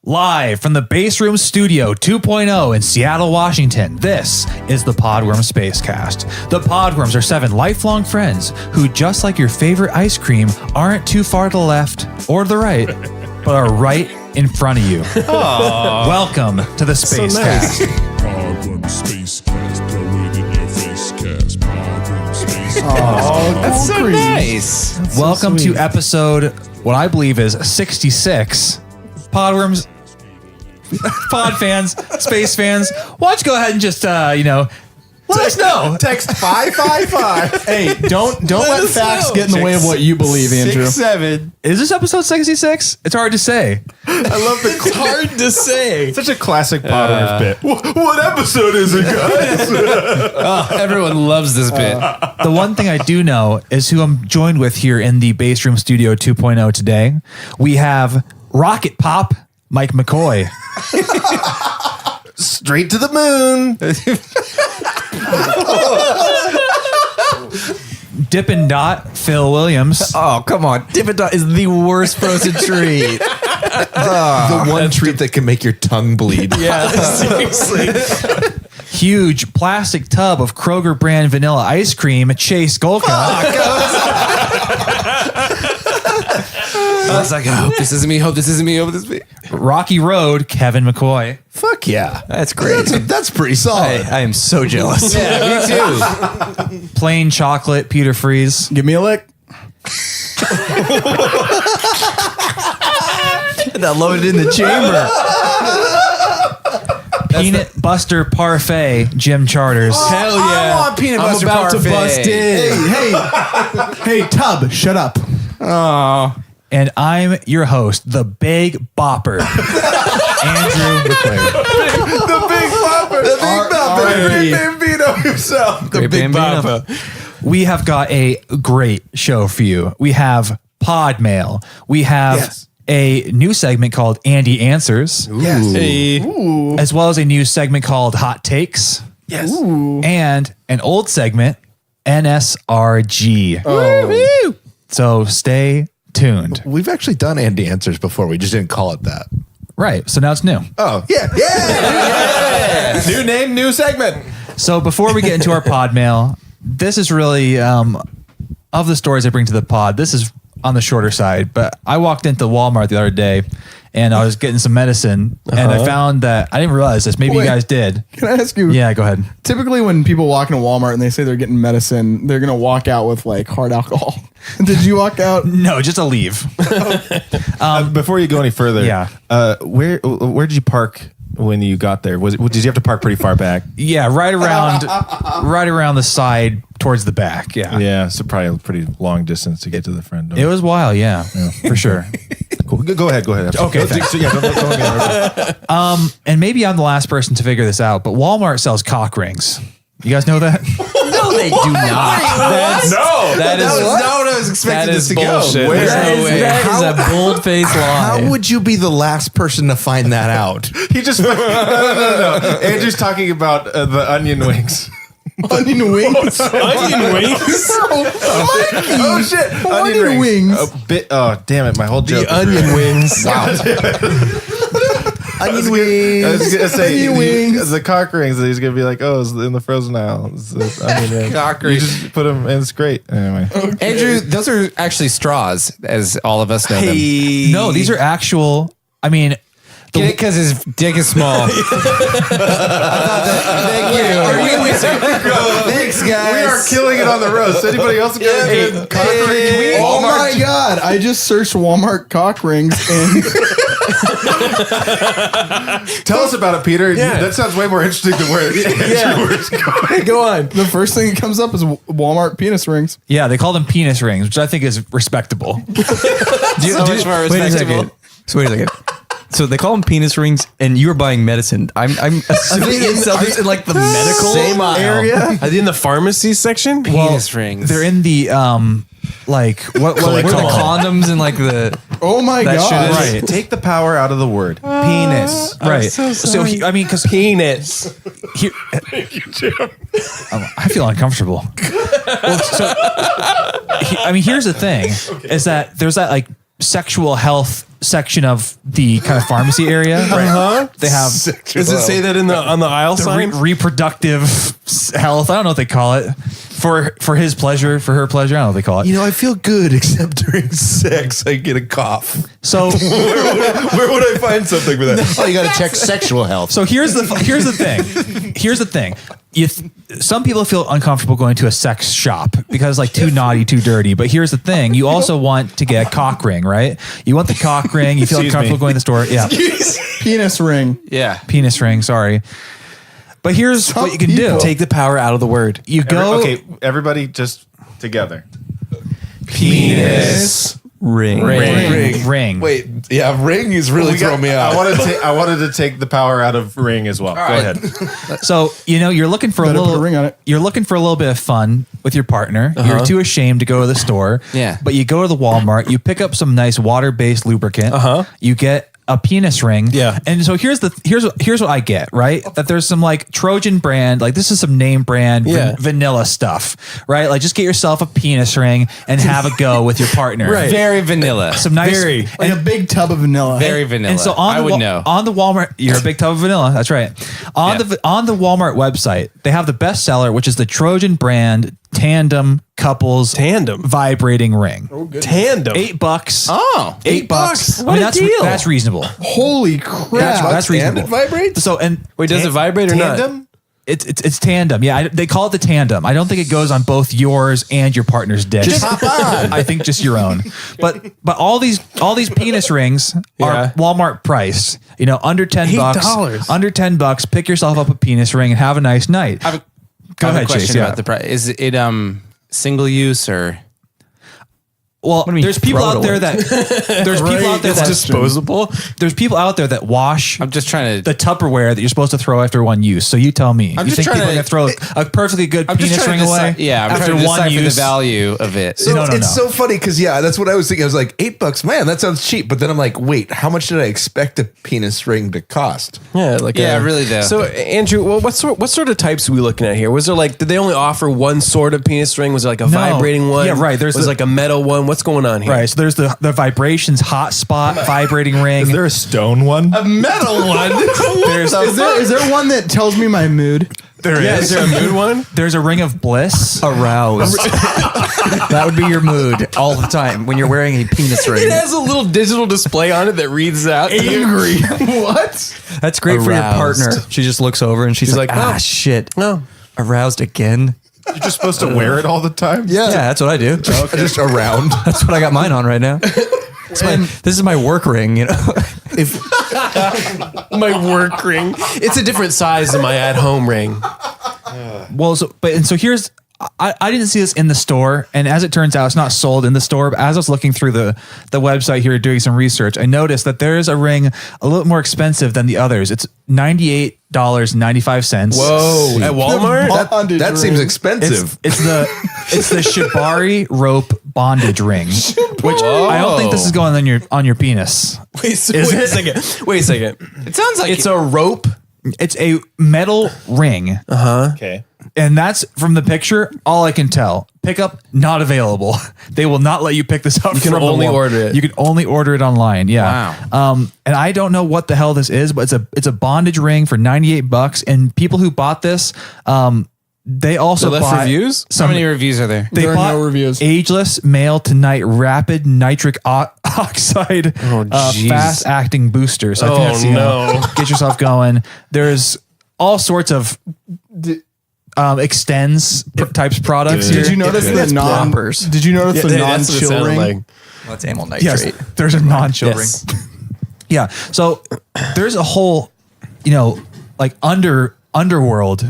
Live from the Base Room Studio 2.0 in Seattle, Washington, this is the Podworm Spacecast. The Podworms are 7 lifelong friends who, just like your favorite ice cream, aren't too far to the left or to the right, but are right in front of you. Welcome to the Spacecast. Podworm Spacecast, throw it in your face cast. Podworm Spacecast. Oh, that's so nice. That's welcome to episode, what I believe is 66. Podworms, pod fans, space fans, why don't you go ahead and just, let us know. Text 555. Hey, don't let facts get in the way of what you believe, Andrew. 6-7. Is this episode 66? It's hard to say. I love the. It's hard to say. Such a classic Podworms bit. What episode is it, guys? Everyone loves this bit. The one thing I do know is who I'm joined with here in the Base Room Studio 2.0 today. We have Rocket Pop Mike McCoy. Straight to the moon. Dippin' Dot Phil Williams. Oh, come on. Dippin' Dot is the worst frozen treat. The one treat that can make your tongue bleed. Yeah, seriously. Huge plastic tub of Kroger brand vanilla ice cream, Chase Golka. I was like, I hope this isn't me. Hope this isn't me. Hope this is me. Rocky Road, Kevin McCoy. Fuck yeah. That's great. That's pretty solid. I am so jealous. Yeah, me too. Plain chocolate, Peter Freeze. Give me a lick. That loaded in the chamber. Peanut Buster Parfait, Jim Charters. Hell yeah. I want peanut butter I'm about parfait. to bust in. Hey, Tub, shut up. Oh. And I'm your host, the Big Bopper, Andrew McClair. The big bopper. The big bopper. Great Bambino himself. Great Big Bambino. Bopper. We have got a great show for you. We have Pod Mail. We have a new segment called Andy Answers. Yes. Hey. As well as a new segment called Hot Takes. Yes. And an old segment, NSRG. Oh. So stay tuned. We've actually done Andy Answers before. We just didn't call it that. Right. So now it's new. Oh, yeah. Yeah. New name, new segment. So before we get into our Pod Mail, this is really, of the stories I bring to the pod, this is on the shorter side. But I walked into Walmart the other day and I was getting some medicine and I found that, I didn't realize this, maybe you guys did. Can I ask you? Yeah, go ahead. Typically, when people walk into Walmart and they say they're getting medicine, they're going to walk out with like hard alcohol. Did you walk out? No, just a leave. Before you go any further, where did you park when you got there? Did you have to park pretty far back? Yeah, right around the side towards the back. Yeah. Yeah, so probably a pretty long distance to get to the front door. It was wild, yeah, for sure. Cool. Go ahead. Okay, thanks. So, don't And maybe I'm the last person to figure this out, but Walmart sells cock rings. You guys know that? No, they do not. That is not what I was expecting this to bullshit. go. That is a bold-faced lie. How would you be the last person to find that out? He just no. Andrew's talking about the onion wings. Onion wings? Onion wings? Oh shit! Onion wings. Oh damn it! My whole joke. The onion wings. Wow. Onion wings. I was gonna say Onion wings. the cock rings. He's gonna be like, oh, it's in the frozen aisle. It's onion rings. Cock You rings. just put them, and it's great. Anyway, Andrew, those are actually straws, as all of us know them. No, these are actual. I mean, Get it because his dick is small. Thank you. Thanks, guys. we are killing it on the roast. Anybody else got a good cock ring? Oh my God. I just searched Walmart cock rings and Tell us about it, Peter. Yeah. That sounds way more interesting than where Andrew was going. Go on. the first thing that comes up is Walmart penis rings. yeah, they call them penis rings, which I think is respectable. Much more respectable. So wait a second. So they call them penis rings, and you were buying medicine. I'm assuming it sells in like the medical Same aisle. area. Are they in the pharmacy section? Penis rings. They're in the like what Where they the call condoms and like the Oh my That God. shit is- right. Take the power out of the word. Penis. Right. so I mean, because Penis. I feel uncomfortable. Well, so, here's the thing: is that there's that like sexual health section of the kind of pharmacy area. They have Does it say that on the aisle sign? reproductive health. I don't know what they call it. For his pleasure, for her pleasure. I don't know what they call it. You know, I feel good, except during sex, I get a cough. So Where would I find something for that? Oh, you got to check sexual health. So here's the thing. Here's the thing. Some people feel uncomfortable going to a sex shop because like too naughty, too dirty. But here's the thing. You also want to get a cock ring, right? You want the cock ring. You feel uncomfortable going to the store. Yeah. Penis ring. Yeah. Penis ring. Sorry. But here's what you can do. Take the power out of the word. You go. Everybody just together. Penis. Ring. Ring. Wait, yeah, ring is really throwing me out. I wanted to take the power out of ring as well. Go ahead. So, you're looking for Better put a ring on it. You're looking for a little bit of fun with your partner. You're too ashamed to go to the store. Yeah. But you go to the Walmart, you pick up some nice water-based lubricant. You get a penis ring. Yeah. And so here's what I get, right? That there's some like Trojan brand, like this is some name brand vanilla stuff, right? Like just get yourself a penis ring and have a go with your partner. Right. Very vanilla. Some nice Like a big tub of vanilla. Very vanilla. And so on the Walmart, you're a big tub of vanilla. That's right. On the Walmart website, they have the bestseller, which is the Trojan brand Tandem Couples vibrating ring. Tandem. $8. Oh, $8. What a deal. That's reasonable. Holy crap. That's reasonable. And it vibrates? So Wait, does it vibrate or not? Tandem? It's tandem. Yeah, they call it the tandem. I don't think it goes on both yours and your partner's dick. Just hop on. I think just your own. But all these penis rings are Walmart priced. Under $10. $8. Under $10. Pick yourself up a penis ring and have a nice night. Go ahead, Chase. About the price. Is it single use or? Well, there's people out there that It's disposable. There's people out there that wash. I'm just trying to the Tupperware that you're supposed to throw after one use. So you tell me. I'm You just think trying people are to- going to throw a perfectly good I'm just penis trying ring to away? I'm after trying to one decipher use. the value of it. So No. it's so funny because that's what I was thinking. I was like, $8, man, that sounds cheap. But then I'm like, wait, how much did I expect a penis ring to cost? Yeah, really though. So Andrew, well, what sort of types are we looking at here? Was there did they only offer one sort of penis ring? Was there like a vibrating one? Yeah, right. There's like a metal one. What's going on here? Right. So there's the vibrations hot spot vibrating ring. Is there a stone one? A metal one. There's Is there one that tells me my mood? there Is there a mood one? There's a ring of bliss. Aroused. That would be your mood all the time when you're wearing a penis ring. It has a little digital display on it that reads out. Angry. What? That's great for your Aroused. partner. She just looks over and she's like, like, shit. No. Aroused again? You're just supposed to wear it all the time? Yeah, that's what I do. Just around. That's what I got mine on right now. This is my work ring, My work ring. It's a different size than my at-home ring. Well, so here's I didn't see this in the store, and as it turns out, it's not sold in the store. But as I was looking through the website here, doing some research, I noticed that there is a ring a little more expensive than the others. It's $98.95. Whoa! At Walmart? That seems expensive. It's the Shibari rope bondage ring, which I don't think this is going on your penis. Wait a second. Wait a second. it sounds like It's a rope. It's a metal ring. Okay. And that's from the picture, all I can tell. Pickup not available. They will not let you pick this up. You can from only the order it. You can only order it online. Yeah. Wow. And I don't know what the hell this is, but it's a bondage ring for $98. And people who bought this, they also left bought reviews? How many reviews are there? They There are bought no reviews. Ageless Male to Night Rapid Nitric Oxide jeez. fast acting booster. So I think that's no. get yourself going. There's all sorts of extends types products here. Did you notice the non? ploppers. Did you notice the That's what it non-chill sounded ring? like. That's amyl nitrate. Yes, there's a non-chill Yes. ring. Yeah, so there's a whole, underworld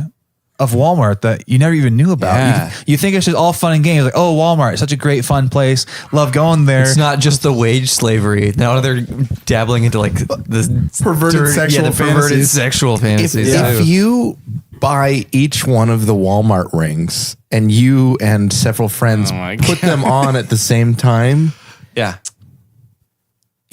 of Walmart that you never even knew about. Yeah. You think it's just all fun and games, like, oh, Walmart, such a great fun place, love going there. It's not just the wage slavery. Now they're dabbling into the Perverted sexual fantasies. sexual fantasies. If too. you buy each one of the Walmart rings and you and several friends Oh my put them on at the same time, Yeah.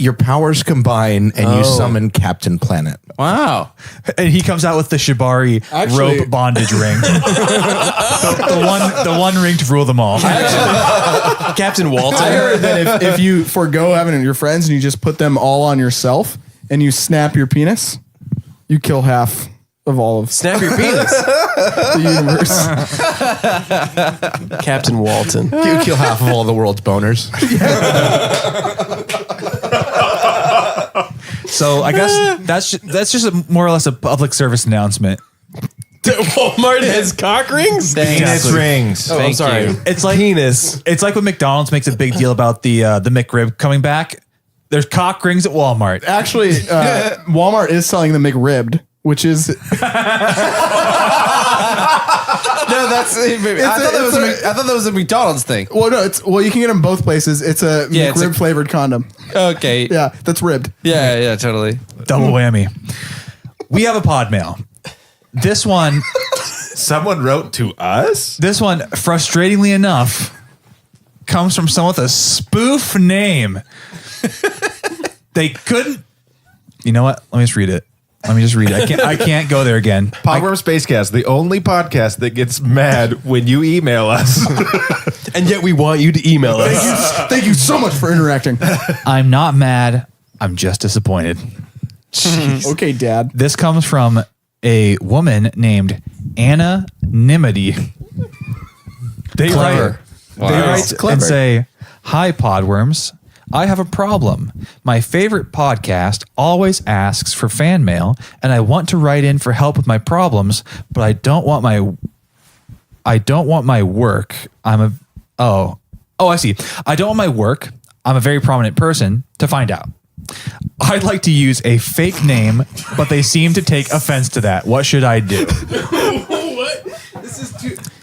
your powers combine and you summon Captain Planet. Wow. And he comes out with the Shibari rope bondage ring. the one ring to rule them all. Captain Walton. I heard that if you forego having your friends and you just put them all on yourself and you snap your penis, you kill half of all of Snap your penis. the universe. Captain Walton. You kill half of all the world's boners. So I guess that's just more or less a public service announcement. Walmart has cock rings? Penis rings. Oh, I'm sorry. It's like penis. It's like when McDonald's makes a big deal about the McRib coming back. There's cock rings at Walmart. Actually, Walmart is selling the McRibbed, which is No, that's. I thought that was a McDonald's thing. well, no, you can get them both places. It's a Yeah, McRib flavored condom. Okay. Yeah, that's ribbed. Yeah, totally. Double whammy. We have a pod mail. This one, Someone wrote to us? this one, frustratingly enough, comes from someone with a spoof name. They couldn't. You know what? Let me just read it. I can't go there again. Podworm Spacecast, the only podcast that gets mad when you email us. And yet we want you to email us. Thank you so much for interacting. I'm not mad. I'm just disappointed. Okay, Dad. This comes from a woman named Anonymity. They Clever. write and say, "Hi, Podworms. I have a problem. My favorite podcast always asks for fan mail, and I want to write in for help with my problems, but I don't want my work. I see. I don't want my work. I'm a very prominent person to find out. I'd like to use a fake name, but they seem to take offense to that. What should I do?" What?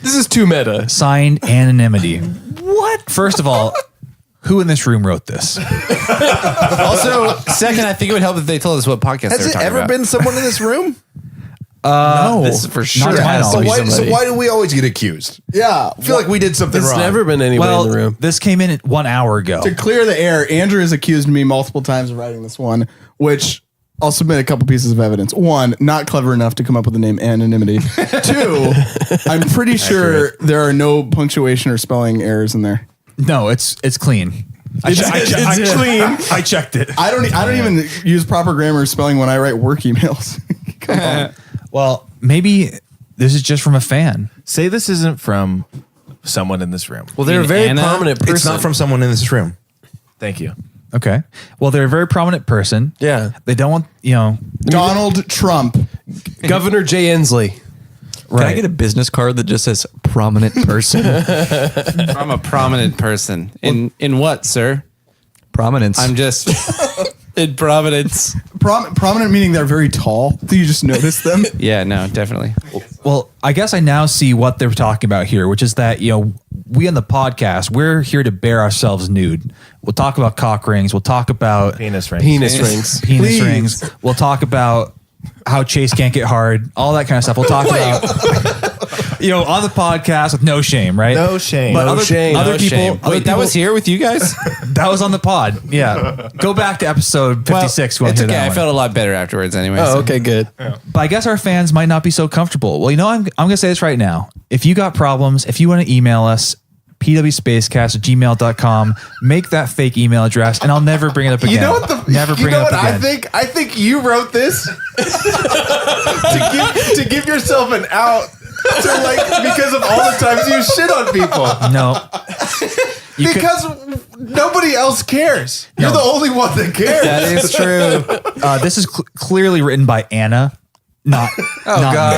This is too meta. Signed, Anonymity. What? First of all, who in this room wrote this? Also, second, I think it would help if they told us what podcast Has they were it talking ever about. been someone in this room? No. This is for sure. Not to my has to be knowledge. So why do we always get accused? Yeah. I feel like we did something There's wrong. never been anybody Well, in the room. this came in 1 hour ago. To clear the air, Andrew has accused me multiple times of writing this one, which I'll submit a couple pieces of evidence. One, not clever enough to come up with the name Anonymity. Two, I'm pretty sure there are no punctuation or spelling errors in there. No, it's clean. I checked it. I don't even use proper grammar or spelling when I write work emails. Come on. Well, maybe this is just from a fan. Say this isn't from someone in this room. Well, they're a very Anna? prominent person. It's not from someone in this room. Thank you. Okay. Well, they're a very prominent person. Yeah. They don't want, Donald Trump. Governor Jay Inslee. Can I get a business card that just says prominent person? I'm a prominent person. In what, sir? Prominence. I'm just in Providence. Prominent meaning they're very tall. Do you just notice them? Yeah, no, definitely. Well, I guess I now see what they're talking about here, which is that, we on the podcast, we're here to bear ourselves nude. We'll talk about cock rings. We'll talk about Penis rings. Penis rings. penis rings. We'll talk about how Chase can't get hard, all that kind of stuff. We'll talk about, on the podcast with no shame, right? No shame. But No other, shame. other No people, Shame. other Wait, that was people- here with you guys? That was on the pod. Yeah. Go back to episode 56. It's okay. I felt a lot better afterwards anyway. Oh, so. okay, good. But I guess our fans might not be so comfortable. Well, I'm going to say this right now. If you got problems, if you want to email us, pwspacecast@gmail.com, make that fake email address, and I'll never bring it up again. You know what never bring it up again. I think you wrote this to give yourself an out because of all the times you shit on people. No. Because nobody else cares. You're the only one that cares. That is true. This is clearly written by Anna. Not. Oh God.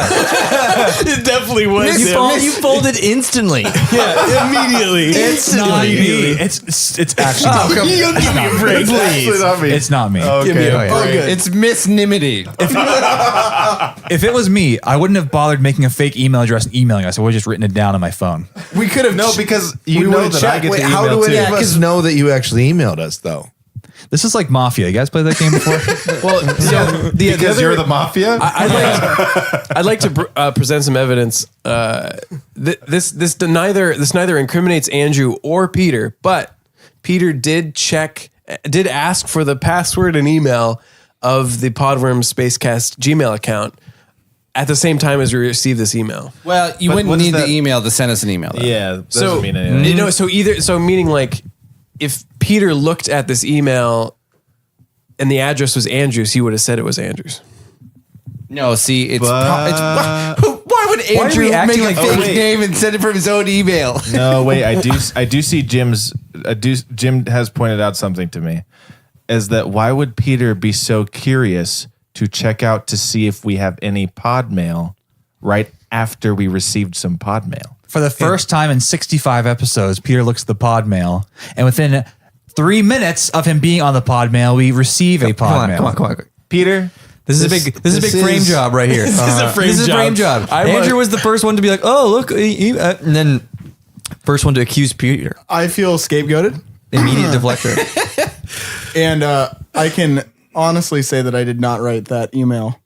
It definitely was. you folded instantly. Yeah, immediately. It's not me. It's actually. You give me a break, please. It's not me. Give me a break. It's Miss Nimity. If it was me, I wouldn't have bothered making a fake email address and emailing us. I would have just written it down on my phone. We could have because you know that I get Wait, the how email do any too. of us know that you actually emailed us, though? This is like Mafia. You guys played that game before? Well, so Because you're the mafia. I'd like to present some evidence. This neither incriminates Andrew or Peter, but Peter did check did ask for the password and email of the Podworm Spacecast Gmail account at the same time as we received this email. Well, you wouldn't need the email to send us an email, though. Yeah, that So doesn't mean anything. so meaning like if Peter looked at this email and the address was Andrews, he would have said it was Andrews. No, see, it's But- why would Andrew we acting make a like- fake wait. name and send it from his own email? No, wait. I do see Jim has pointed out something to me, is that why would Peter be so curious to check out to see if we have any pod mail right after we received some pod mail? For the first time in 65 episodes, Peter looks at the pod mail, and within 3 minutes of him being on the pod mail, we receive a pod mail. Come on. Peter, This is a big frame job right here. This is a frame job. Andrew was the first one to be like, "Oh, look," and then first one to accuse Peter. I feel scapegoated, Immediate deflector. and I can honestly say that I did not write that email.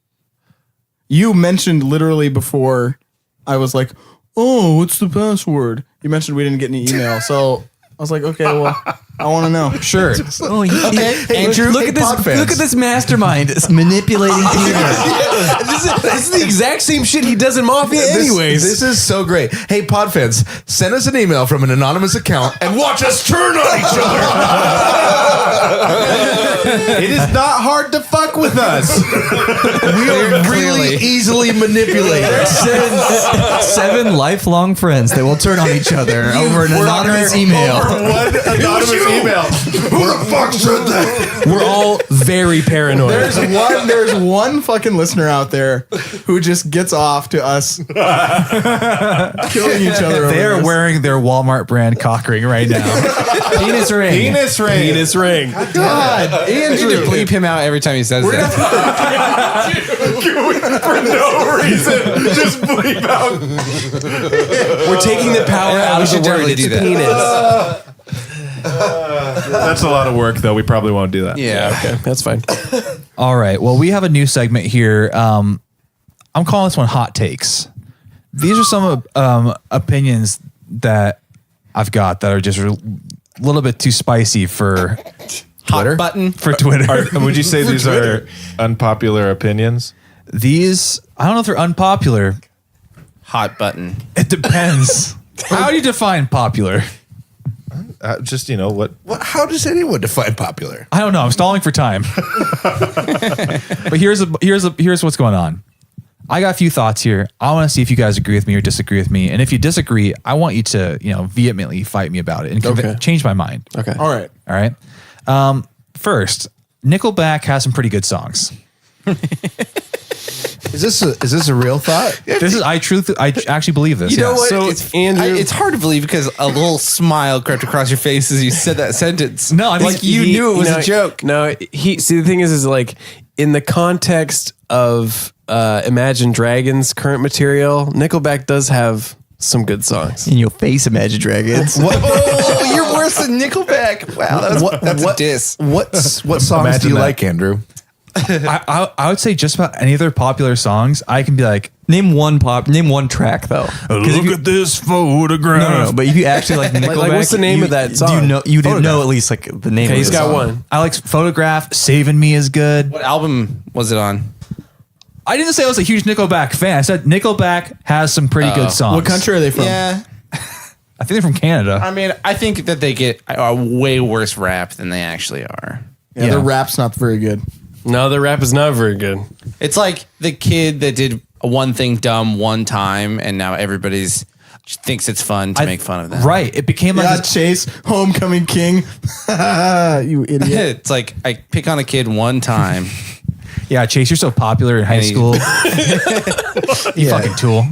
You mentioned literally before I was like, "Oh, what's the password?" You mentioned we didn't get any email, so I was like, "Okay, well, I want to know." Sure. Oh, Andrew, look at this! pod fans. Look at this mastermind it's manipulating Peter. This is the exact same shit he does in Mafia anyways. This is so great. Hey, pod fans, send us an email from an anonymous account and watch us turn on each other. it is not hard to fuck with us. We are really easily manipulated. Seven lifelong friends that will turn on each other over an anonymous email. One anonymous email. Who the fuck said that? We're all very paranoid. There's one fucking listener out there who just gets off to us killing each other. over They're this. wearing their Walmart brand cock ring right now. Penis ring. Penis ring. Penis ring. God, You need Andrew. to bleep him out every time he says that. For no reason. Just bleep out. We're taking the power out we of the should word. definitely It's do that. penis. That's a lot of work, though. We probably won't do that. Yeah. Okay, that's fine. All right. Well, we have a new segment here. I'm calling this one Hot Takes. These are some opinions that I've got that are just a little bit too spicy for Hot button. for Twitter. Would you say these are unpopular opinions? These, I don't know if they're unpopular. Hot button. It depends. How do you define popular? Just, what? How does anyone define popular? I don't know. I'm stalling for time. But here's what's going on. I got a few thoughts here. I want to see if you guys agree with me or disagree with me. And if you disagree, I want you to, vehemently fight me about it and change my mind. Okay. All right. All right. First, Nickelback has some pretty good songs. Is this a real thought? I actually believe this. You know what? So, Andrew- it's hard to believe because a little smile crept across your face as you said that sentence. No, I mean, like you knew it was a joke. No, see the thing is like in the context of Imagine Dragons' current material, Nickelback does have some good songs. In your face, Imagine Dragons. Oh, you're worse than Nickelback. Wow, that's a diss. What songs Imagine do you that. like, Andrew? I would say just about any of their popular songs, I can be like, Name one track though. look at this photograph. No. But if you actually like Nickelback, Like, what's the name of that song? You didn't know at least like the name. Okay, of he's the got song. one. I like Photograph. Saving Me is good. What album was it on? I didn't say I was a huge Nickelback fan. I said Nickelback has some pretty good songs. What country are they from? Yeah. I think they're from Canada. I mean, I think that they get a way worse rap than they actually are. Yeah, the rap's not very good. No, the rap is not very good. It's like the kid that did one thing dumb one time, and now everybody's thinks it's fun to make fun of them. Right. It became like Yeah, this- Chase, Homecoming King. You idiot. It's like I pick on a kid one time. yeah, Chase, you're so popular in high school. You fucking tool.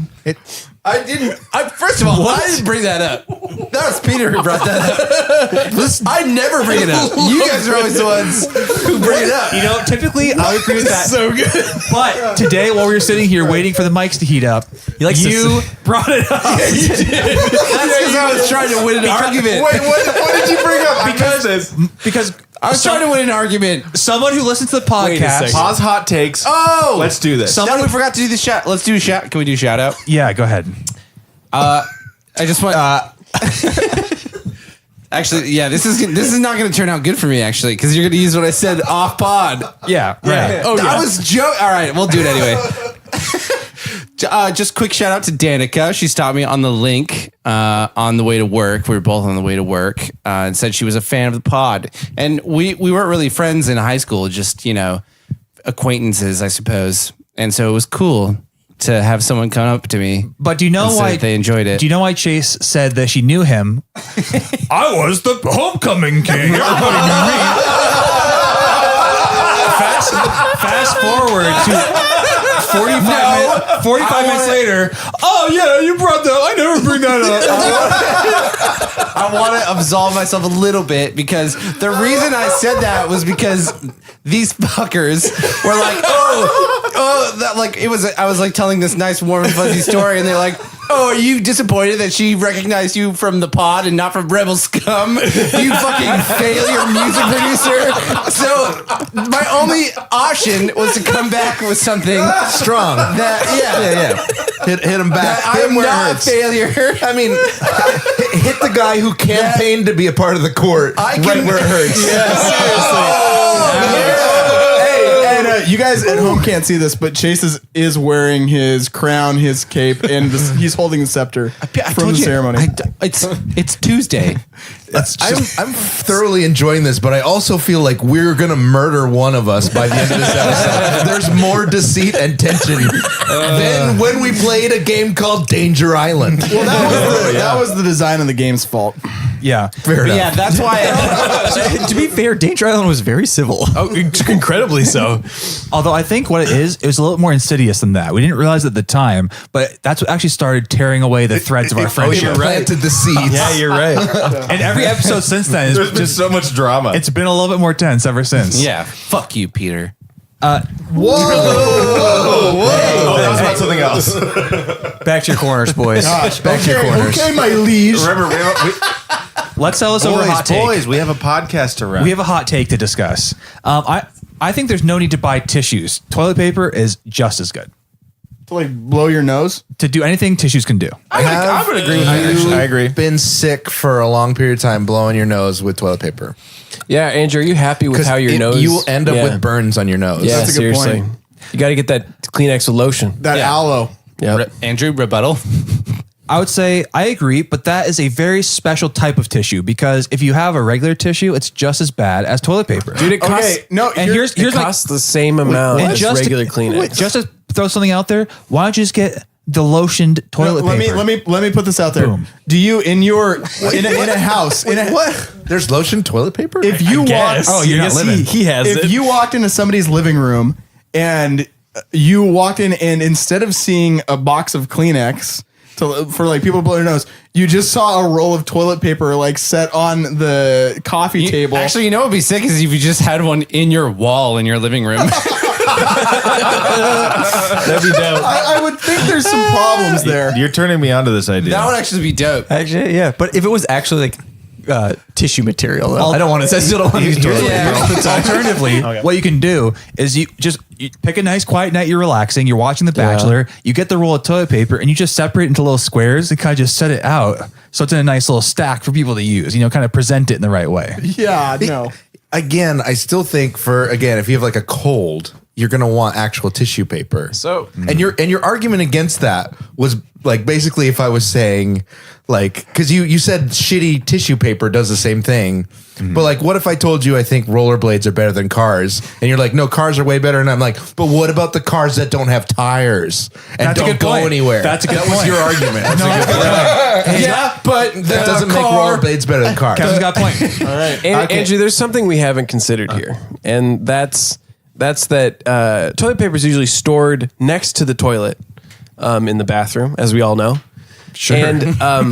I didn't. First of all, I didn't bring that up. That was Peter who brought that up. I never bring it up. You guys are always the ones who bring it up. You know, typically I would agree with that. So good. But today, while we were sitting here waiting for the mics to heat up, you brought it up. That's because I was trying to win an argument. Wait, what did you bring up? Because I was trying to win an argument. someone who listens to the Wait a podcast. second. Pause hot takes. Oh, Let's do this. No, we forgot to do the shout. Let's do a shout. Can we do a shout out? Yeah, go ahead. I just want. Actually, yeah, this is not going to turn out good for me, actually, because you're going to use what I said off pod. Yeah, right. Oh, that was joke. All right, we'll do it anyway. Just quick shout out to Danica. She stopped me on the link on the way to work. We were both on the way to work and said she was a fan of the pod. And we weren't really friends in high school, just, acquaintances, I suppose. And so it was cool to have someone come up to me. But do you know why they enjoyed it? Do you know why Chase said that she knew him? I was the homecoming king. Everybody knew me. Fast forward to 45 minutes later. Oh yeah, you brought that. I never bring that up. I want to absolve myself a little bit because the reason I said that was because these fuckers were like, that like it was. I was like telling this nice, warm, and fuzzy story, and they're like, "Oh, are you disappointed that she recognized you from the pod and not from Rebel Scum? You fucking failure music producer." So my only option was to come back with something Strong. Hit him back. I am not a failure. I mean, hit the guy who campaigned to be a part of the court right where it hurts. And you guys at home can't see this, but Chase is wearing his crown, his cape, and he's holding the scepter from the ceremony. It's Tuesday. I'm thoroughly enjoying this, but I also feel like we're going to murder one of us by the end of this episode. There's more deceit and tension than when we played a game called Danger Island. Well, that was the design of the game's fault. Yeah, fair enough. Yeah, that's why. To be fair, Danger Island was very civil. Oh, incredibly so. Although I think what it was a little more insidious than that. We didn't realize at the time, but that's what actually started tearing away the threads of our friendship. It planted the seeds. Yeah, you're right. And every episode since then is There's been so much drama. It's been a little bit more tense ever since. Yeah, fuck you, Peter. Oh, that was about something else. Back to your corners, boys. Back to your corners. Okay, my liege. Remember, Let's sell this over a hot take. boys, we have a podcast to run. We have a hot take to discuss. I think there's no need to buy tissues. Toilet paper is just as good. To like blow your nose? To do anything tissues can do. I would agree with that. Actually, I agree. Been sick for a long period of time blowing your nose with toilet paper. Yeah, Andrew, are you happy with how your nose? You will end up with burns on your nose. Yeah, That's a good seriously. point. You got to get that Kleenex with lotion. That aloe. Yeah. Andrew, rebuttal. I would say I agree, but that is a very special type of tissue because if you have a regular tissue, it's just as bad as toilet paper. Dude, it costs, and here's it my- costs the same amount and as just regular to, Kleenex. Just to throw something out there, why don't you just get the lotioned toilet paper? Let me put this out there. Boom. Do you in a house What? There's lotion toilet paper? if you walk he has if it. you walked into somebody's living room and you walked in and instead of seeing a box of Kleenex for like people to blow their nose, you just saw a roll of toilet paper like set on the coffee table. Actually, you know what would be sick is if you just had one in your wall in your living room. That'd be dope. I would think there's some problems there. You're turning me on to this idea. That would actually be dope. Actually, yeah. But if it was actually like tissue material, though, I don't want to. I still don't want to use toilet paper. Alternatively, what you can do is you pick a nice quiet night, you're relaxing, you're watching The Bachelor, you get the roll of toilet paper and you just separate it into little squares and kind of just set it out so it's in a nice little stack for people to use, kind of present it in the right way. Yeah, no. Again, I still think if you have like a cold, you're going to want actual tissue paper. So, and your argument against that was like basically if I was saying like, because you said shitty tissue paper does the same thing, but like what if I told you I think rollerblades are better than cars, and you're like, no, cars are way better, and I'm like, but what about the cars that don't have tires and don't go anywhere? That's a good That was point. your argument. yeah, but That doesn't make rollerblades better than cars. Kevin's got a point. All right. Andrew, there's something we haven't considered here, and that's that toilet paper is usually stored next to the toilet in the bathroom, as we all know. Sure. And I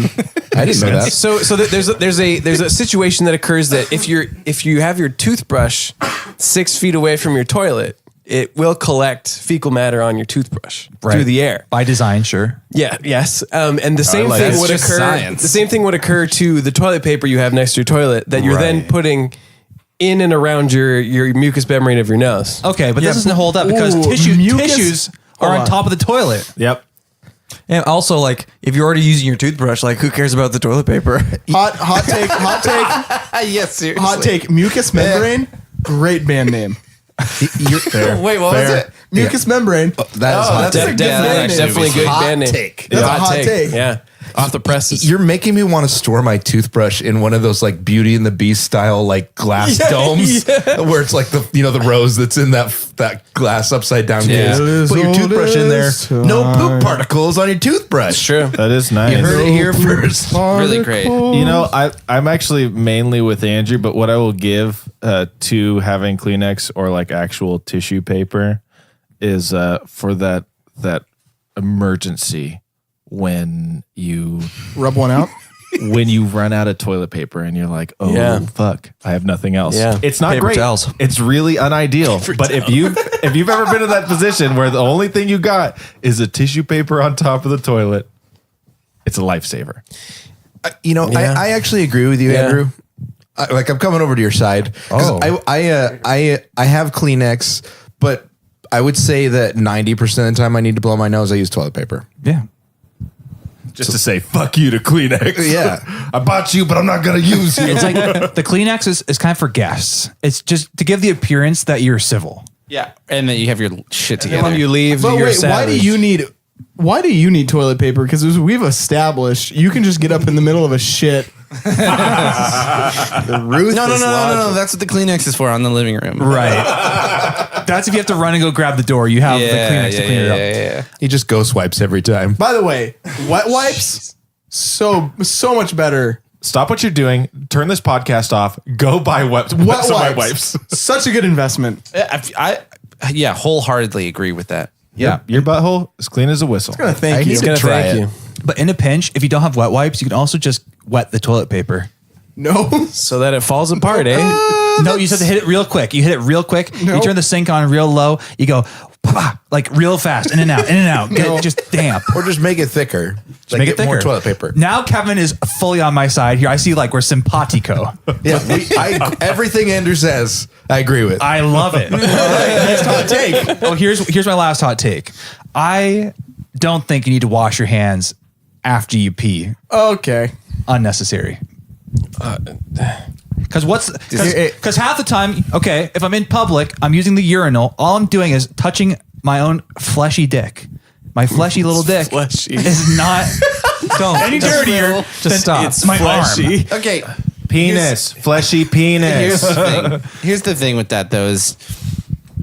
didn't know that. so there's a situation that occurs that if you have your toothbrush 6 feet away from your toilet, it will collect fecal matter on your toothbrush through the air By design, sure. Yeah. Yes. And the same thing would occur. Science. The same thing would occur to the toilet paper you have next to your toilet that you're then putting in and around your mucous membrane of your nose. Okay, but this doesn't hold up because tissues are on top of the toilet. Yep. And also, like, if you're already using your toothbrush, like, who cares about the toilet paper? Hot take. Yes, seriously. Hot take. Mucous membrane. Great band name. Wait, what was it? Mucous membrane. That is hot. that's a good band name. definitely a good Hot band name. take. That's a hot take. Yeah, off the presses. You're making me want to store my toothbrush in one of those like Beauty and the Beast style like glass domes where it's like the rose that's in that glass upside down case. Put your toothbrush in there. No poop particles on your toothbrush. True. That is nice. You heard it here first. Really great. You know, I'm actually mainly with Andrew, but what I will give to having Kleenex or like actual tissue paper is for that emergency when you Rub one out. when you run out of toilet paper and you're like, oh Yeah. fuck, I have nothing else. Yeah. It's not Paper great. towels. It's really unideal. But if you've ever been in that position where the only thing you got is a tissue paper on top of the toilet, it's a lifesaver. You know, Yeah. I actually agree with you, Yeah. Andrew. Like I'm coming over to your side. I have Kleenex, but I would say that 90% of the time I need to blow my nose, I use toilet paper. Yeah. Just to say fuck you to Kleenex. Yeah. I bought you, but I'm not gonna use you. It's like the Kleenex is kind of for guests. It's just to give the appearance that you're civil. Yeah, and then you have your shit And together. when you leave, But you're wait, why do you need toilet paper? Because we've established you can just get up in the middle of a shit. No. That's what the Kleenex is for on the living room. Right. That's if you have to run and go grab the door. You have the Kleenex to clean it up. yeah. He just ghost wipes every time. By the way, wet wipes so much better. Stop what you're doing. Turn this podcast off. Go buy wet wipes. Such a good investment. I wholeheartedly agree with that. Yeah, your butthole is clean as a whistle. Thank you. need to Gonna try thank it. you. But in a pinch, if you don't have wet wipes, you can also just wet the toilet paper. No. So that it falls apart, eh? No, you just have to hit it real quick. You hit it real quick. You turn the sink on real low. You go pa-pa, like real fast, in and out, in and out. Get it just damp. Or just make it thicker. Like Make it get more thicker. toilet paper. Now Kevin is fully on my side here. I see like we're simpatico. Yeah, everything Andrew says, I agree with. I love it. Next hot take. Oh, here's my last hot take. I don't think you need to wash your hands after you pee. Okay. Unnecessary. Because half the time, okay, if I'm in public, I'm using the urinal. All I'm doing is touching my own fleshy dick. My fleshy little dick Fleshy. is not any dirtier. Just stop. It's my fleshy. arm. Okay. Penis, fleshy penis. Here's the thing with that though is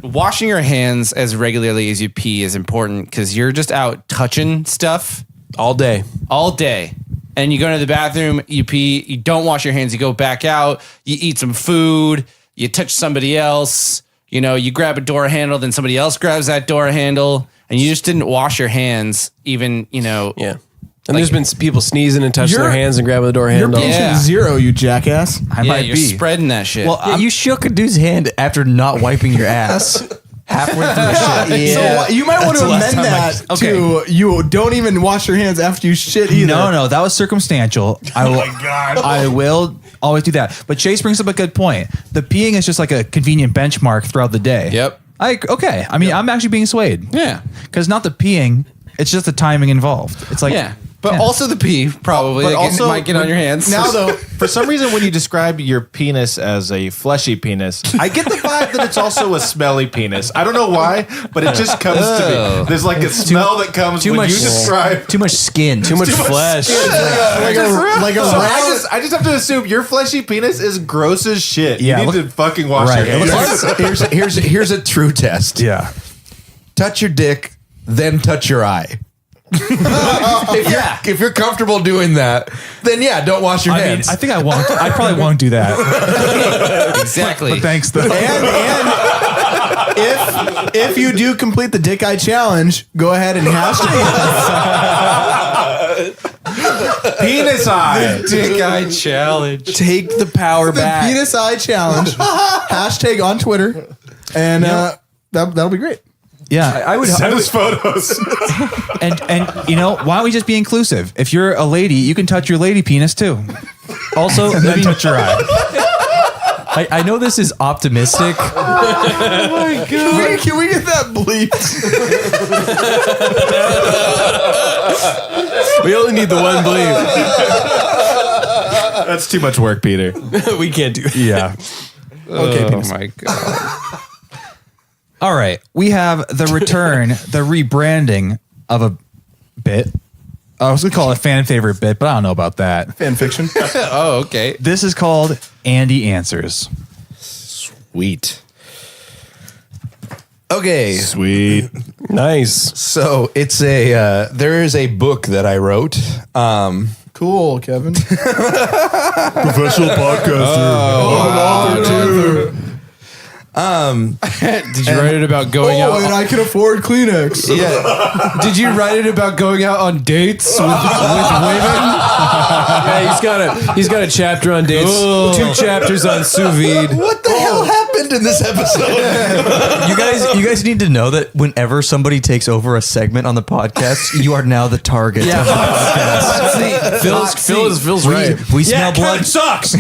washing your hands as regularly as you pee is important because you're just out touching stuff All day. all day. And you go to the bathroom, you pee, you don't wash your hands, you go back out, you eat some food, you touch somebody else, you grab a door handle, then somebody else grabs that door handle, and you just didn't wash your hands even, Yeah. And there's been people sneezing and touching their You're- hands and grabbing the door You're handle. patient Yeah. zero, you jackass. I yeah, might you're be. spreading that shit. Well, you shook a dude's hand after not wiping your ass halfway through the shit. So you might want to That's the last amend time that to you don't even wash your hands after you shit either. No, that was circumstantial. I will always do that. But Chase brings up a good point. The peeing is just like a convenient benchmark throughout the day. Yep. Okay. I mean, I'm actually being swayed. Yeah. Because not the peeing, it's just the timing involved. It's like, yeah. But Yeah. also the pee, probably. But It also- might get on your hands. Now, though, for some reason, when you describe your penis as a fleshy penis, I get the vibe that it's also a smelly penis. I don't know why, but it just comes to me. There's like a smell that comes when you describe. Too much skin. Too much flesh. like a So rat. I just have to assume your fleshy penis is gross as shit. Yeah, you need look- to fucking wash Right. your hands. Here's a true test. Yeah. Touch your dick, then touch your eye. If you're comfortable doing that, then don't wash your I mean, hands. I think I won't. I probably won't do that. exactly. But thanks, though. And if you do complete the Dick Eye Challenge, go ahead and Penis eye. Dick Eye Challenge. Take the power the back. Penis Eye Challenge hashtag on Twitter, and that'll be great. Yeah. I would. Send us photos. And why don't we just be inclusive? If you're a lady, you can touch your lady penis too. Also, then touch your eye. I know this is optimistic. Can we get that bleeped? We only need the one bleep. That's too much work, Peter. We can't do it. Yeah. Okay, Oh penis. my god. All right. We have the return, the rebranding of a bit. I was going to call it a fan favorite bit, but I don't know about that. Fan fiction. Oh, okay. This is called Andy Answers. Sweet. Okay, Sweet. Nice. so it's a there is a book that I wrote. Cool, Kevin. Professional podcaster. Did you write it about going out? and I can afford Kleenex. Yeah. Did you write it about going out on dates with women? Yeah, he's got a chapter on dates. 2 chapters on sous vide. What the hell happened in this episode? You guys need to know that whenever somebody takes over a segment on the podcast, you are now the target. Yeah. of the podcast. Phil's right. We smell blood. sucks.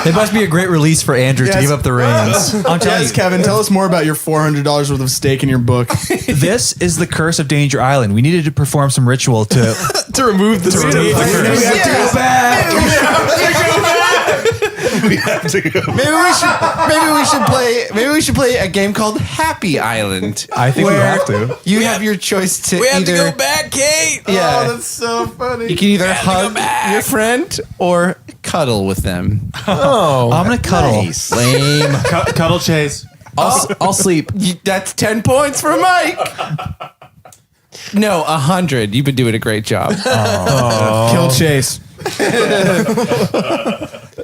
It must be a great release for Andrew to give up the reins. I'm telling Yes, you, Kevin, tell us more about your $400 worth of steak in your book. this is the curse of Danger Island. We needed to perform some ritual to To remove the curse. We have to go back. We have to go. Maybe we should play a game called Happy Island. I think we have to. You have your choice to either back, Kate. yeah. That's so funny. You can either hug your friend or cuddle with them. I'm going to cuddle. Lame. Cuddle chase. I'll sleep. That's 10 points for Mike. No, 100. You've been doing a great job. Kill Chase.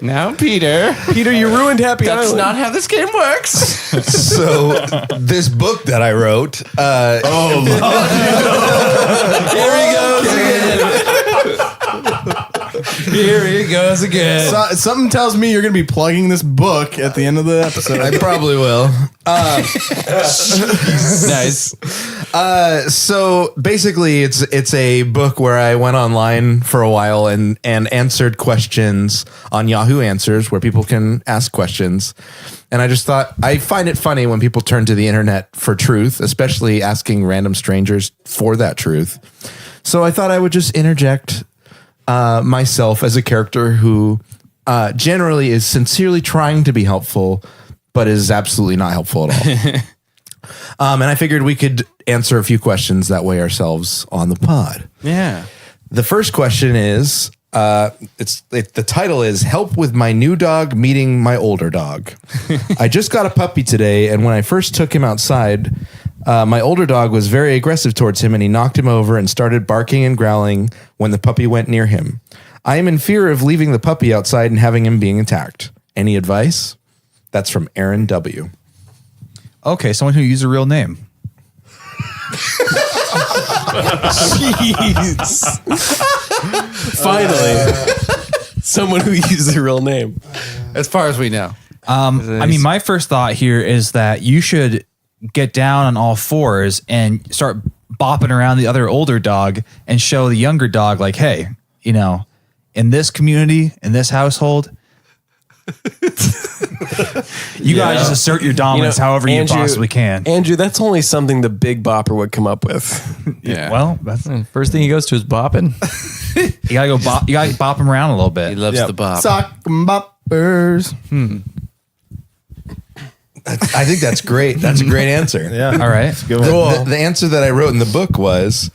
Now, Peter. Peter, you ruined Happy That's Island. not how this game works. So this book that I wrote. Here he goes again. Something tells me you're going to be plugging this book at the end of the episode. I probably will. Nice. So basically, it's a book where I went online for a while and answered questions on Yahoo Answers, where people can ask questions. And I just thought, I find it funny when people turn to the internet for truth, especially asking random strangers for that truth. So I thought I would just interject myself as a character who generally is sincerely trying to be helpful, but is absolutely not helpful at all. And I figured we could answer a few questions that way ourselves on the pod. Yeah. The first question is, the title is "Help with my new dog meeting my older dog." I just got a puppy today, and when I first took him outside, my older dog was very aggressive towards him, and he knocked him over and started barking and growling when the puppy went near him. I am in fear of leaving the puppy outside and having him being attacked. Any advice? That's from Aaron W. Okay, someone who used a real name. Finally. Someone who uses a real name. As far as we know. I mean, my first thought here is that you should get down on all fours and start bopping around the other older dog and show the younger dog, like, hey, you know, in this community, in this household, you guys just assert your dominance however you possibly can. Andrew, that's only something the Big Bopper would come up with. Yeah. Well, that's First thing he goes to is bopping. you gotta go bop. You gotta bop him around a little bit. He loves the bop. Sock 'em boppers. I think that's great. That's a great answer. Yeah. All right. The answer that I wrote in the book was,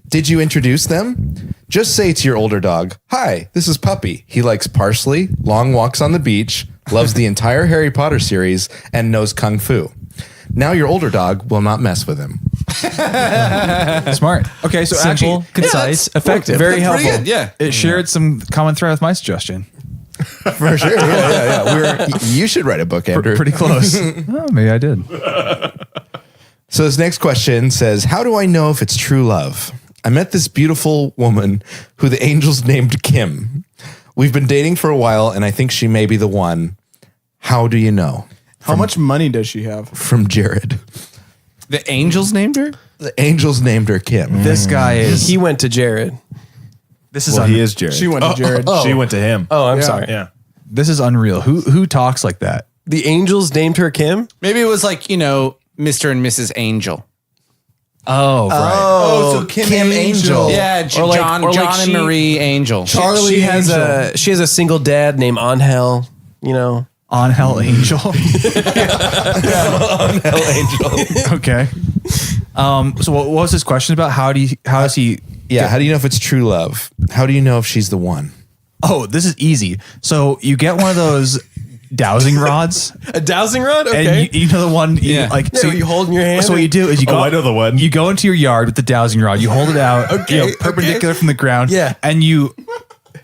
did you introduce them? Just say to your older dog, "Hi, this is Puppy. He likes parsley, long walks on the beach, loves the entire Harry Potter series, and knows Kung Fu. Now your older dog will not mess with him." Smart. Okay, so Simple, actually, concise, effective. very helpful. good, yeah. It shared some common thread with my suggestion. For sure. Yeah. You should write a book, Andrew. Pretty close. Oh, maybe I did. So this next question says, how do I know if it's true love? I met this beautiful woman who the angels named Kim. We've been dating for a while, and I think she may be the one. How do you know? How much money does she have? From Jared. The angels named her? The angels named her Kim. This guy is. He went to Jared. This is Well, he is Jared. She went to Jared. She went to him. Oh, I'm sorry. Yeah. This is unreal. Who talks like that? The angels named her Kim? Maybe it was like, Mr. and Mrs. Angel. Oh, right. Oh, so Kim Angel. Yeah, Or like- John or like and she- Marie Angel. Charlie she has Angel. she has a single dad named Angel. You know. On Hell Angel. Okay. So what was his question about? How does he? Yeah. How do you know if it's true love? How do you know if she's the one? Oh, this is easy. So you get one of those dowsing rods, A dowsing rod. Okay. and you know the one. Yeah. so you hold in your hand. So what you do is you go. I know the one. You go into your yard with the dowsing rod. You hold it out, perpendicular from the ground. Yeah. and you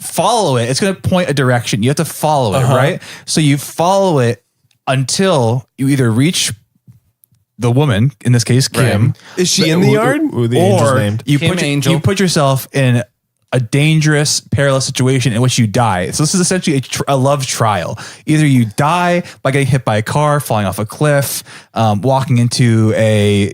follow it. It's going to point a direction. You have to follow it, right? So you follow it until you either reach the woman, in this case, Kim. Is she in the yard? Who the angel's Or named? you Kim put, Angel. you put yourself in a dangerous, perilous situation in which you die. So this is essentially a love trial. Either you die by getting hit by a car, falling off a cliff, walking into a,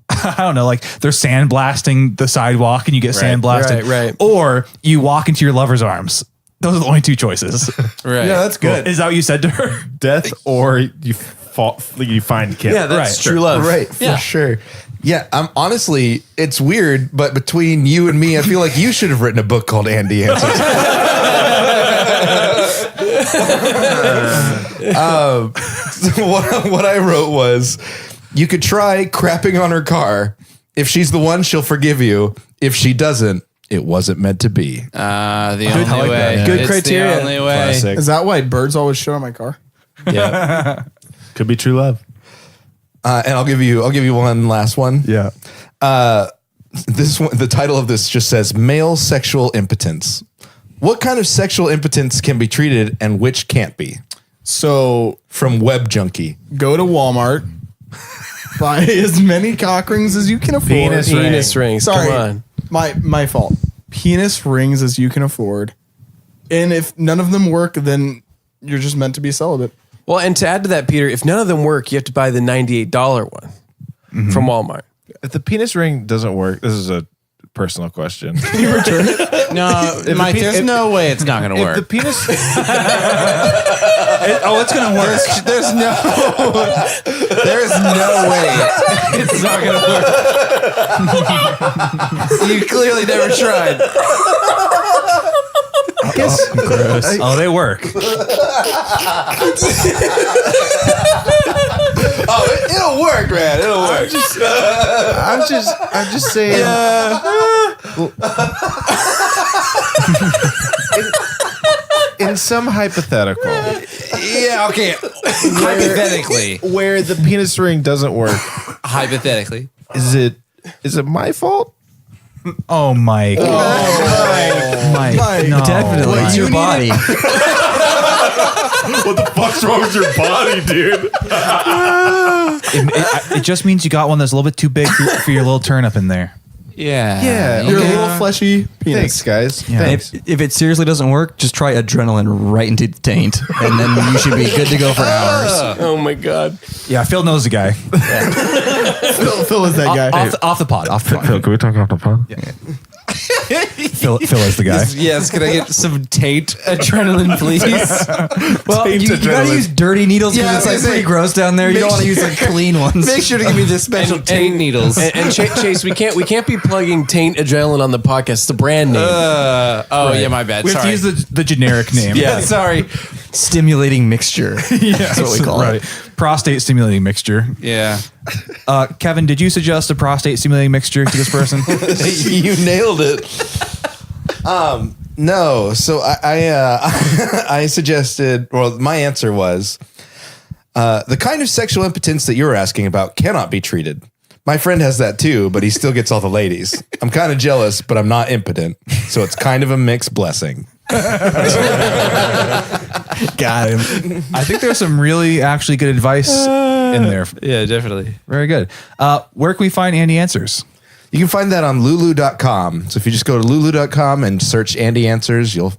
I don't know, like they're sandblasting the sidewalk and you get sandblasted. right. Or you walk into your lover's arms. Those are the only two choices. Right. Yeah, that's good. Is that what you said to her? Death or you find Kim. Yeah, that's true love. Right, for sure. Yeah, I'm honestly, it's weird, but between you and me, I feel like you should have written a book called Andy Answers. So what I wrote was, you could try crapping on her car. If she's the one, she'll forgive you. If she doesn't, it wasn't meant to be. The only way. Good It's criteria. The only way. Classic. Is that why birds always shit on my car? Yeah. Could be true love. And I'll give you one last one. Yeah. This one, the title of this just says male sexual impotence. What kind of sexual impotence can be treated and which can't be? So From Web Junkie. go to Walmart, buy as many cock rings as you can afford. Penis rings. Sorry, Come on. my fault. Penis rings as you can afford, and if none of them work, then you're just meant to be celibate. Well, and to add to that, Peter, if none of them work, you have to buy the $98 one from Walmart. If the penis ring doesn't work, this is a personal question. No, Mike, there's no way it's not going to If work. the penis, It's going to work. There's no way it's not going to work. You clearly never tried. Oh, they work. It'll work, man. It'll work. I'm just saying. In some hypothetical Yeah, okay. Hypothetically. where the penis ring doesn't work, Hypothetically. is it my fault? Oh, Mike. Mike. No. Definitely. It's your body. What the fuck's wrong with your body, dude? It just means you got one that's a little bit too big for your little turnip in there. Yeah. Yeah, You're a okay. little fleshy penis. Thanks, guys. Yeah. Thanks. If it seriously doesn't work, just try adrenaline right into the taint, and then you should be good to go for hours. Oh my God. Yeah, Phil knows the guy. Phil is that guy. Off the pod. Phil, can we talk off the pod? Phil is the guy. Yes, can I get some taint adrenaline, please? Well, you gotta use dirty needles because Yeah, it's I like was gonna pretty say, gross down there. You don't want to use like clean ones. Make sure to give me the special taint needles. And Chase, we can't be plugging Taint Adrenaline on the podcast. It's the brand name. Yeah, my bad. We have Sorry. to use the generic name. Yeah, sorry. Stimulating mixture. That's what we call it. Prostate stimulating mixture. Yeah. Kevin, did you suggest a prostate stimulating mixture to this person? You nailed it. No. So I suggested, well, my answer was the kind of sexual impotence that you're asking about cannot be treated. My friend has that too, but he still gets all the ladies. I'm kind of jealous, but I'm not impotent. So it's kind of a mixed blessing. Got him. I think there's some really actually good advice in there. Yeah, definitely. Very good. Where can we find Andy Answers? You can find that on lulu.com. So if you just go to lulu.com and search Andy Answers, you'll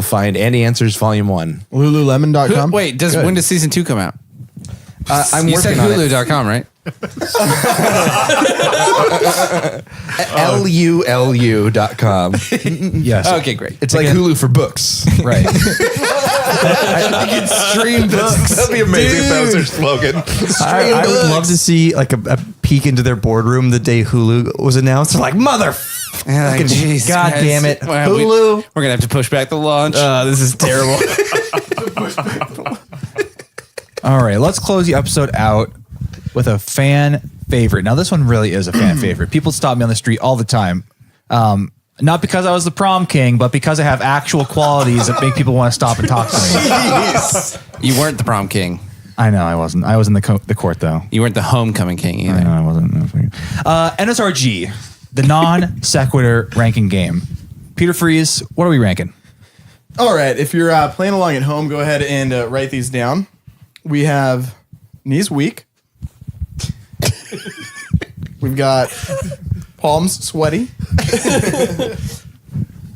find Andy Answers Volume 1. Lululemon.com. Wait, when does season 2 come out? I'm You said working on it. Hulu.com, right? LULU.com. Yes. Okay, great. It's like Hulu for books. Right. Extreme books. That'd be amazing if that was their slogan. I would love to see like a peek into their boardroom the day Hulu was announced. They're like, mother. Yeah, like, Jesus God Christ. damn it. Well, Hulu. We're going to have to push back the launch. This is terrible. All right, let's close the episode out with a fan favorite. Now, this one really is a fan favorite. People stop me on the street all the time. Not because I was the prom king, but because I have actual qualities that make people want to stop and talk to me. You weren't the prom king. I know I wasn't. I was in the court, though. You weren't the homecoming king either. I know I wasn't. NSRG, the non sequitur ranking game. Peter Freeze, what are we ranking? All right, if you're playing along at home, go ahead and write these down. We have knees weak. We've got palms sweaty.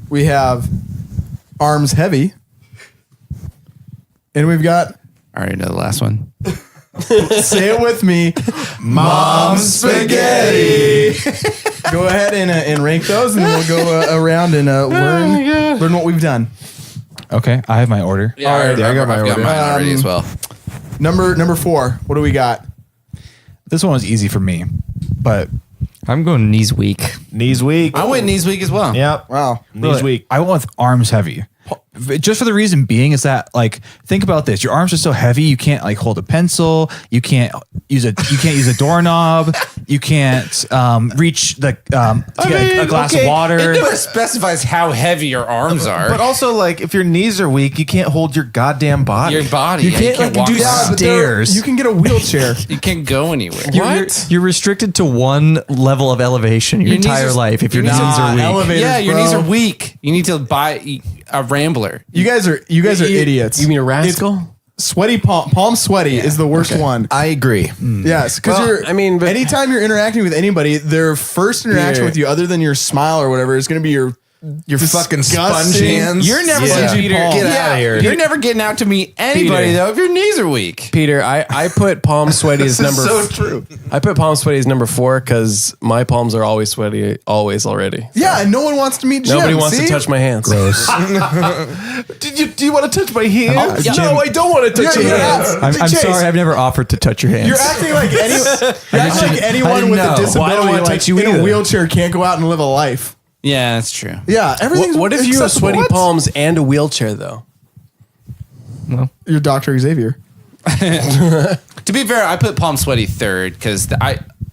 We have arms heavy. And we've got, I already know the last one. say it with me, Mom Spaghetti. Go ahead and rank those, and then we'll go around and learn what we've done. Okay, I have my order. Yeah, I got mine already as well. Number 4, what do we got? This one was easy for me, but I'm going knees weak. Knees weak. I went knees weak as well. Yep. Wow. Knees weak. I went with arms heavy. Just for the reason being is that, like, think about this. Your arms are so heavy, you can't like hold a pencil. You can't use a doorknob. You can't reach the to get a glass of water. It never specifies how heavy your arms are. But also, like, if your knees are weak, you can't hold your goddamn body. Your body. You yeah, can't, like, walk do around. stairs. You can get a wheelchair. You can't go anywhere. You're restricted to one level of elevation your knees entire are- life if your knees are weak. Elevators, Yeah, your bro. knees are weak. You need to buy a Rambler. You guys are idiots. You mean a rascal? Sweaty palm sweaty is the worst one. I agree. Yes, because but anytime you're interacting with anybody, their first interaction with you, other than your smile or whatever, is going to be your fucking sponge disgusting- hands. You're never Yeah. Peter, Get outta here. You're never getting out to meet anybody Peter. though if your knees are weak. Peter, I put palm sweaty as number. so true. I put palm sweaty as number 4 because my palms are always sweaty, always already. Yeah, and no one wants to meet Jim. Nobody wants see? to touch my hands. Do you want to touch my hand? Jim- No, I don't want to touch Yeah, your yeah. hand. I'm Chase, sorry, I've never offered to touch your hands. You're acting like anyone with a know. disability Why do I like, touch you in a either? wheelchair can't go out and live a life. Yeah, that's true. Yeah, everything's What if you have acceptable. sweaty palms and a wheelchair though? You're Dr. Xavier. To be fair, I put palm sweaty third because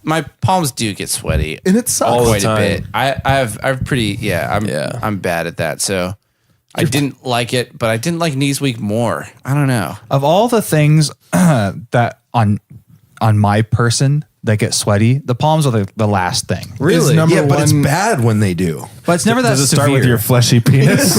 my palms do get sweaty And it sucks. All the quite a time. bit. I'm pretty I'm bad at that. So I didn't like it, but I didn't like knees weak more. I don't know. Of all the things that on my person that get sweaty, the palms are the last thing. Really? Yeah, but it's bad when they do. But it's never that Does it start with severe. your fleshy penis?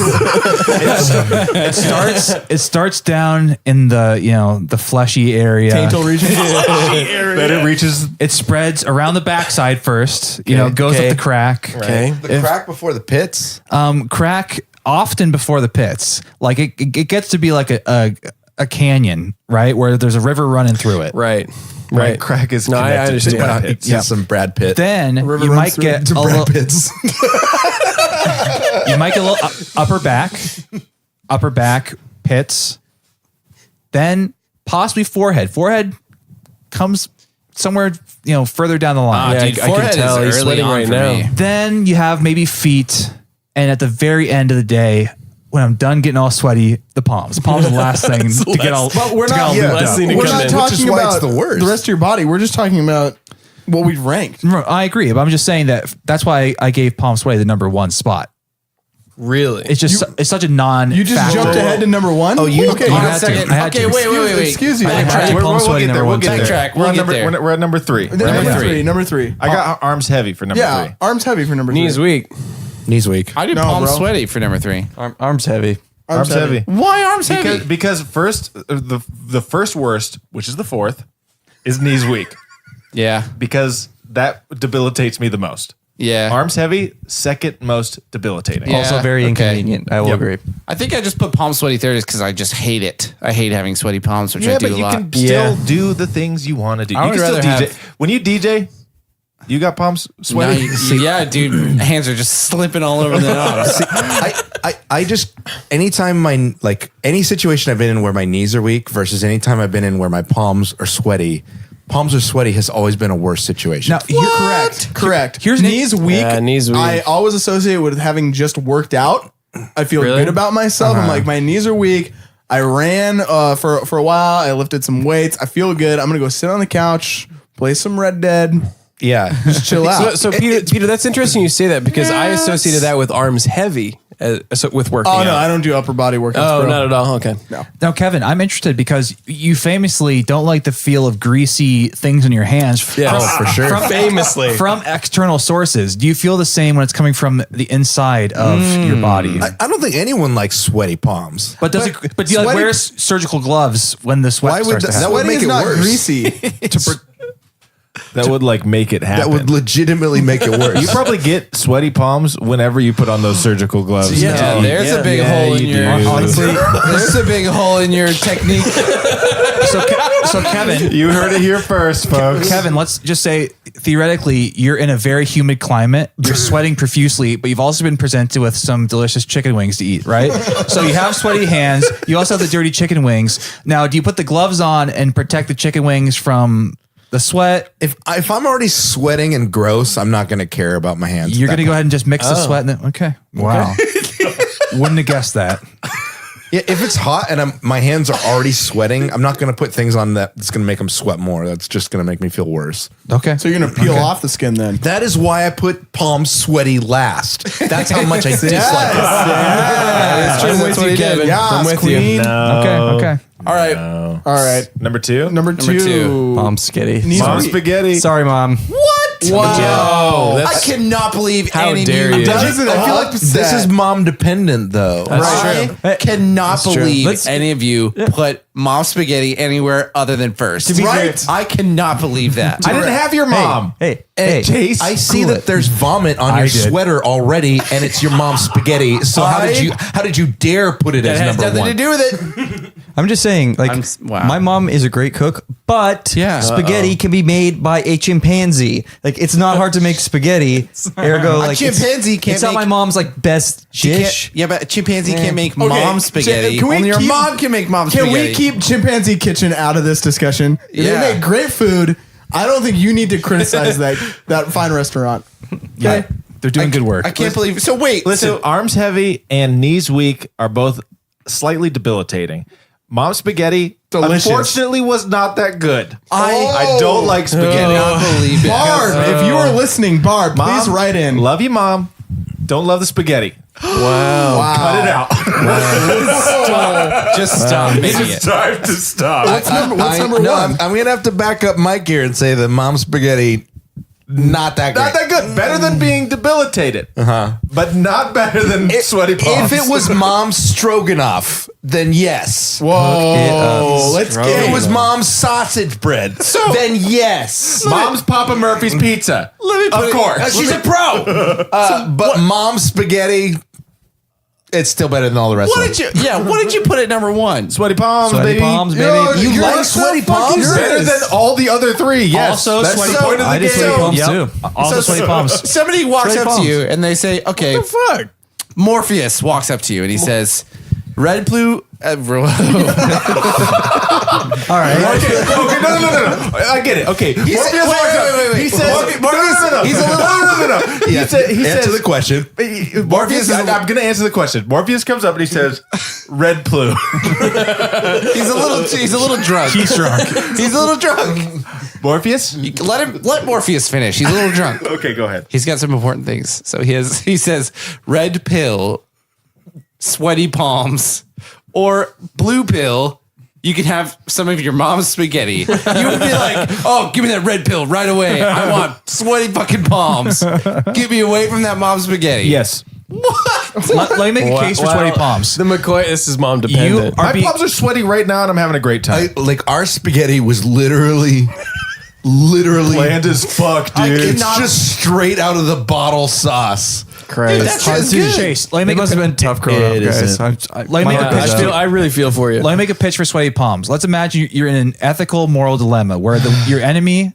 It starts down in the fleshy area. Taintal region. Then it reaches. It spreads around the backside first. Goes Okay. up the crack. Okay. The crack before the pits. Crack often before the pits. Like it gets to be like a canyon, right, where there's a river running through it. Right. Right. Crack is No, I connected to understand. Brad It's Pitt. just some Brad Pitt. Then river you runs might through get to a Brad little, Pitts. you might get a little upper back pits. Then possibly forehead. Forehead comes somewhere further down the line. Yeah, Dude, I can forehead tell. is He's early sweating on right for now. me. Then you have maybe feet, and at the very end of the day, when I'm done getting all sweaty, the palms. The palms are the last thing to get all. But we're to get not, all yeah, lubed up. thing to we're come not in. talking Which is why about it's the worst. rest of your body. We're just talking about what we've ranked. I agree, but I'm just saying that's why I gave palm sweaty the number 1 spot. Really? It's just it's such a non. You just jumped ahead to number 1? Oh, you- okay. you I had to. I had Okay, to. wait. Excuse you. I tried We're- palm we'll sweaty get there. number We'll 1 get too. there. Backtrack. We're We'll on get number. there. We're at number 3. Number three. I got arms heavy for number 3. Arms heavy for number 3. Knees weak. Knees weak. I did No, palm bro. sweaty for number 3. Arms heavy. Arms heavy. Why arms heavy? Because first the first worst, which is the 4th, is knees weak Yeah. because that debilitates me the most. Yeah. Arms heavy, second most debilitating. Yeah. Also very okay. inconvenient. I will agree. I think I just put palm sweaty third because I just hate it. I hate having sweaty palms, which I Yeah, do but a you lot. can still do the things you want to do. I You would can still rather DJ. have- When you DJ, You got palms sweaty? Yeah, dude. Hands are just slipping all over the knobs. I just anytime any situation I've been in where my knees are weak versus anytime I've been in where my palms are sweaty has always been a worse situation. Now you're correct. Correct. Here's knees weak. Yeah, knees weak. I always associate with having just worked out. I feel Really? good about myself. I'm like, my knees are weak. I ran for a while. I lifted some weights. I feel good. I'm gonna go sit on the couch, play some Red Dead. Yeah. Just chill out. So Peter, that's interesting you say that because I associated that with arms heavy with working Oh out. no, I don't do upper body workouts. Oh, bro. not at all. Okay. Now, Kevin, I'm interested because you famously don't like the feel of greasy things in your hands. Yeah. Oh, for sure. Famously. From external sources. Do you feel the same when it's coming from the inside of your body? I don't think anyone likes sweaty palms. But do you like wear surgical gloves when the sweat Why would starts to that happen? would make Sweaty is it not worse? greasy. That would like make it happen. That would legitimately make it worse. You probably get sweaty palms whenever you put on those surgical gloves. Yeah, there's a big hole in your. Honestly, There's a big hole in your technique. so Kevin, You heard it here first, folks. Kevin, let's just say theoretically you're in a very humid climate. You're sweating profusely, but you've also been presented with some delicious chicken wings to eat, right? So you have sweaty hands. You also have the dirty chicken wings. Now, do you put the gloves on and protect the chicken wings from the sweat? If I'm already sweating and gross, I'm not going to care about my hands. You're at going to that go ahead and just mix the sweat. And then, okay. Wow. Wouldn't have guessed that. Yeah, if it's hot and my hands are already sweating, I'm not going to put things on that's going to make them sweat more. That's just going to make me feel worse. Okay. So you're gonna peel off the skin then. That is why I put palms sweaty last. That's how much I dislike it. That's true. That's what he did. Yeah, I'm with queen. you. Okay. All right. No. All right. Number two. Number two. Mom skitty. Knees Mom weak. spaghetti. Sorry, Mom. Wow. that's- I cannot believe How any dare of you. you. I feel like This is mom dependent, though. I cannot true. believe Let's- any of you put mom spaghetti anywhere other than first. Right. I cannot believe that. I didn't have your mom. Hey, Chase. I see that there's vomit on your did. sweater already, and it's your mom's spaghetti. So how did you dare put it That as has number nothing one? to do with it. I'm just saying, like, wow. my mom is a great cook, but Yeah. spaghetti can be made by a chimpanzee. Like, it's not hard to make spaghetti. Ergo, like, chimpanzee can't It's not make- my mom's like best dish. Yeah, but a chimpanzee can't make Okay, mom spaghetti. can we Only your keep- mom can make mom Can spaghetti. we keep Chimpanzee Kitchen out of this discussion? Yeah. They make great food. I don't think you need to criticize that fine restaurant. Yeah. They're doing good work. I can't believe. So wait. Listen, So arms heavy and knees weak are both slightly debilitating. Mom spaghetti, Delicious. unfortunately, was not that good. I I don't like spaghetti. cannot believe it. Barb, if you are listening, Barb, Mom, please write in. Love you, Mom. Don't love the spaghetti. Wow. Cut it out. Just stop making it. Time to stop. What's number one? I'm going to have to back up Mike here and say that mom's spaghetti, not that great. Not that good. Better than being debilitated. But not better than sweaty palms. If it was mom's stroganoff, then yes. Whoa, let's If get it was mom's sausage bread, then yes. Mom's Papa Murphy's pizza. Of course. She's a pro. But mom's spaghetti, it's still better than all the rest What of did them. you? Yeah. What did you put at number one? Sweaty palms, Sweaty baby. palms, baby. Yo, You you're like so sweaty fucking palms? Better than all the other three. Yes. Also, That's sweaty the point of the I did game. sweaty palms Yep. too. Also sweaty palms. Somebody walks Sweaty up palms. to you and they say, "Okay." What the fuck? Morpheus walks up to you and he says, "Red, blue." All right. Okay, no. I get it. Okay. Morpheus walks up. He says, no. He's a little, no. He Answer says, the question. Morpheus, I'm going to answer the question. Morpheus comes up and he says, red blue. He's a little drunk. He's drunk. He's a little drunk. Morpheus? Let Morpheus finish. He's a little drunk. Okay, go ahead. He's got some important things. So he says red pill, sweaty palms, or blue pill. You can have some of your mom's spaghetti. You would be like, "Oh, give me that red pill right away. I want sweaty fucking palms. Get me away from that mom's spaghetti." Yes. Let me make a case for sweaty palms. The McCoy, this is mom dependent. You are My palms are sweaty right now and I'm having a great time. Our spaghetti was literally Bland as fuck, dude. It's just straight out of the bottle sauce. Christ. That shit is good. Chase. Let me It make must have been tough growing up, It guys. isn't. Let me make a pitch. I really feel for you. Let me make a pitch for sweaty palms. Let's imagine you're in an ethical, moral dilemma where your enemy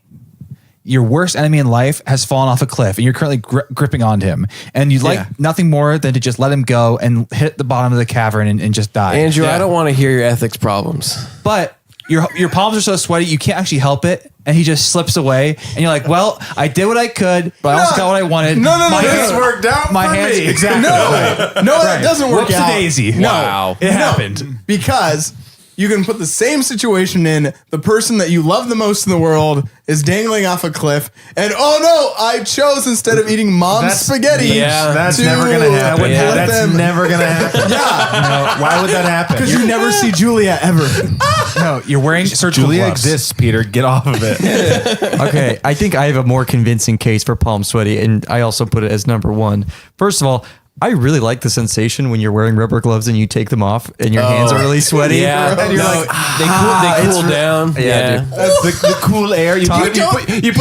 your worst enemy in life has fallen off a cliff and you're currently gripping onto him, and you'd like nothing more than to just let him go and hit the bottom of the cavern and just die. Andrew, I don't want to hear your ethics problems. But your palms are so sweaty you can't actually help it, and he just slips away, and you're like, well, I did what I could, but I also got what I wanted. This worked out my for hands, me. exactly. No, that doesn't work out. Whoopsie-daisy. No, It happened. because you can put the same situation in the person that you love the most in the world is dangling off a cliff, and oh no, I chose instead of eating mom's spaghetti. That's to never gonna happen. let That's them- never gonna happen. Yeah, No, why would that happen? because you never see Julia ever. No, you're wearing surgical Julia gloves. exists, Peter. Get off of it. Okay, I think I have a more convincing case for palm sweaty, and I also put it as number one. First of all, I really like the sensation when you're wearing rubber gloves and you take them off and your hands are really sweaty. Yeah, And you're like, they cool down. Yeah, dude. That's the cool air. You put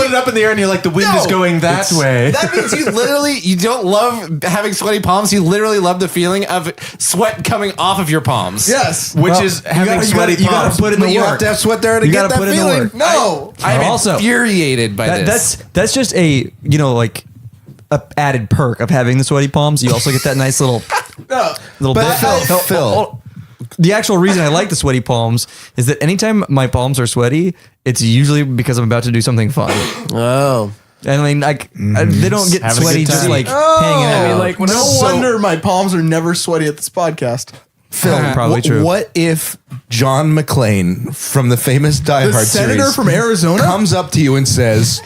it up in the air and you're like, the wind is going that way. That means you don't love having sweaty palms. You literally love the feeling of sweat coming off of your palms. Yes, Which is having sweaty you gotta palms. put in the But you work. have to have sweat there to You get gotta that put in the feeling. work. no. I'm Also, infuriated by this. That's just a like a added perk of having the sweaty palms. You also get that nice little No. bit. Phil. The actual reason I like the sweaty palms is that anytime my palms are sweaty, it's usually because I'm about to do something fun. Oh. And I mean, like they don't get Having a sweaty good just time. like hanging out. I mean, like, No wonder my palms are never sweaty at this podcast. Phil, Probably true. What if John McClane from the famous Die The Hard senator series from Arizona comes up to you and says,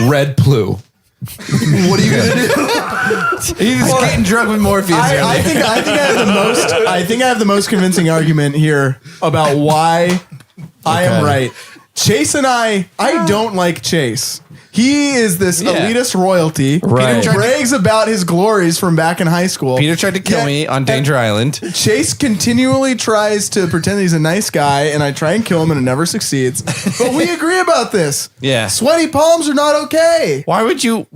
"Red Plu." What are you gonna do? He's getting drunk with Morpheus. I think I have the most convincing argument here about why I am right. Chase and I don't like Chase. He is this elitist royalty. Right. Peter brags about his glories from back in high school. Peter tried to kill me on Danger Island. Chase continually tries to pretend he's a nice guy, and I try and kill him, and it never succeeds. But we agree about this. Yeah. Sweaty palms are not okay. Why would you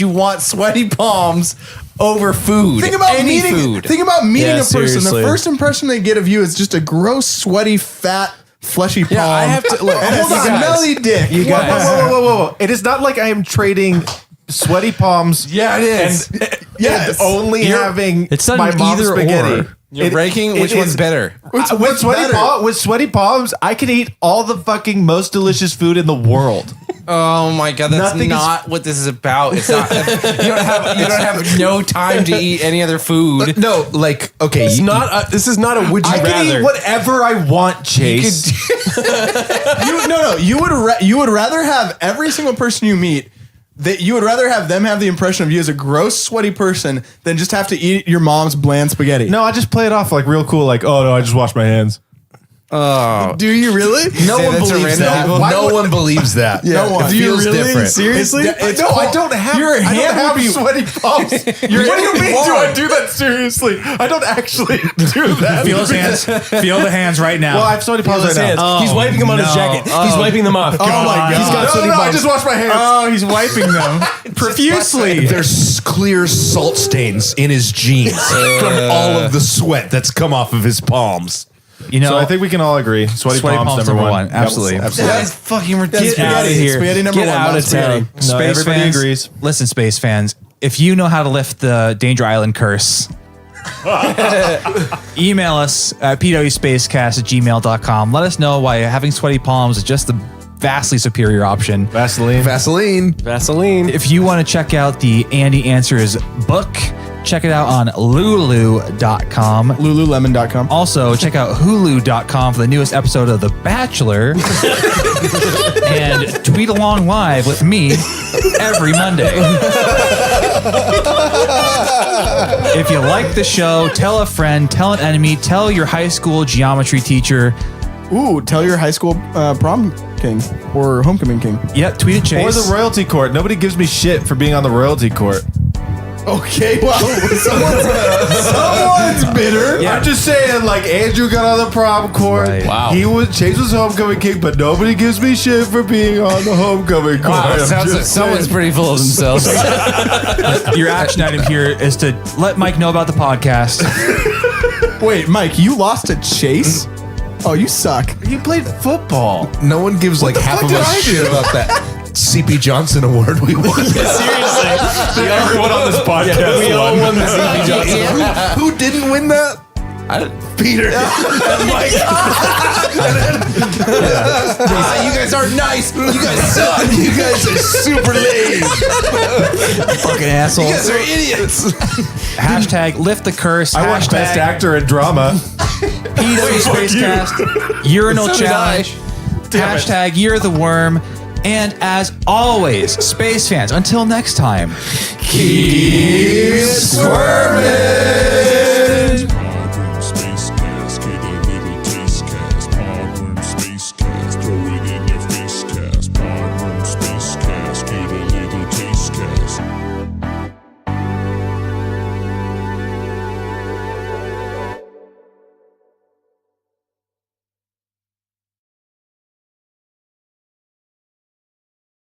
want sweaty palms over food? Think about any meeting. food. Think about meeting Yeah, a person. seriously. The first impression they get of you is just a gross, sweaty, fat, fleshy palm. I have to look. and a hold on. smelly dick. You guys. Whoa. It is not like I am trading sweaty palms. Yeah, it is. Yes. Only having It's not my an mom's either spaghetti. or. You're ranking which it one's is- better. With sweaty palms, I can eat all the fucking most delicious food in the world. Oh my god, that's Nothing is- not what this is about. It's not. You don't have no time to eat any other food. No, like okay, It's not. This is not a would you I can rather. eat whatever I want, Chase. You would rather have every single person you meet. That you would rather have them have the impression of you as a gross, sweaty person than just have to eat your mom's bland spaghetti. No, I just play it off like real cool. Like, oh no, I just washed my hands. Do you really? no Say one that's a believes random that. people? No one believes that. No one. It Do you feels really? different. Seriously? I don't have. Your I hand don't have would be sweaty palms. What do you mean? Do I do that seriously? I don't actually do that. Feel his hands. Feel the hands right now. Well, I have sweaty palms right His hands. now. He's wiping them on his no. jacket. He's wiping them off. Oh my God. He's got sweaty No, I palms. just washed my hands. Oh, he's wiping them profusely. There's clear salt stains in his jeans from all of the sweat that's come off of his palms. You know, So I think we can all agree. Sweaty palms number one. Absolutely. Yep. That is fucking ridiculous. Get out of here. Spaghetti number Get one, out not of spaghetti. town. No, Space everybody fans, agrees. Listen, space fans, if you know how to lift the Danger Island curse, email us at pwspacecast@gmail.com. Let us know why having sweaty palms is just the vastly superior option. Vaseline. Vaseline. If you want to check out the Andy Answers book, check it out on lulu.com. Lululemon.com. Also, check out hulu.com for the newest episode of The Bachelor. And tweet along live with me every Monday. If you like the show, tell a friend, tell an enemy, tell your high school geometry teacher. Ooh, tell your high school prom king or homecoming king. Yep, tweet at Chase. Or the royalty court. Nobody gives me shit for being on the royalty court. Okay, well, someone's bitter. Yeah. I'm just saying, like Andrew got on the prom court. Right. Wow. Chase was homecoming king, but nobody gives me shit for being on the homecoming court. Wow, I'm sounds like just someone's saying. pretty full of themselves. Your action item here is to let Mike know about the podcast. Wait, Mike, you lost to Chase? Oh, you suck. You played football. No one gives like half fuck of did a I shit do? about that CP Johnson award we won. Seriously. Everyone on this podcast We all won the CP Johnson. Who didn't win that? Peter. You guys aren't nice. You guys suck. You guys are super lame. Fucking asshole. You guys are idiots. Hashtag lift the curse. I watched Best Actor in Drama. PW Spacecast. Urinal So did I. Challenge. Hashtag You're the Worm. And as always, space fans, until next time, keep squirming.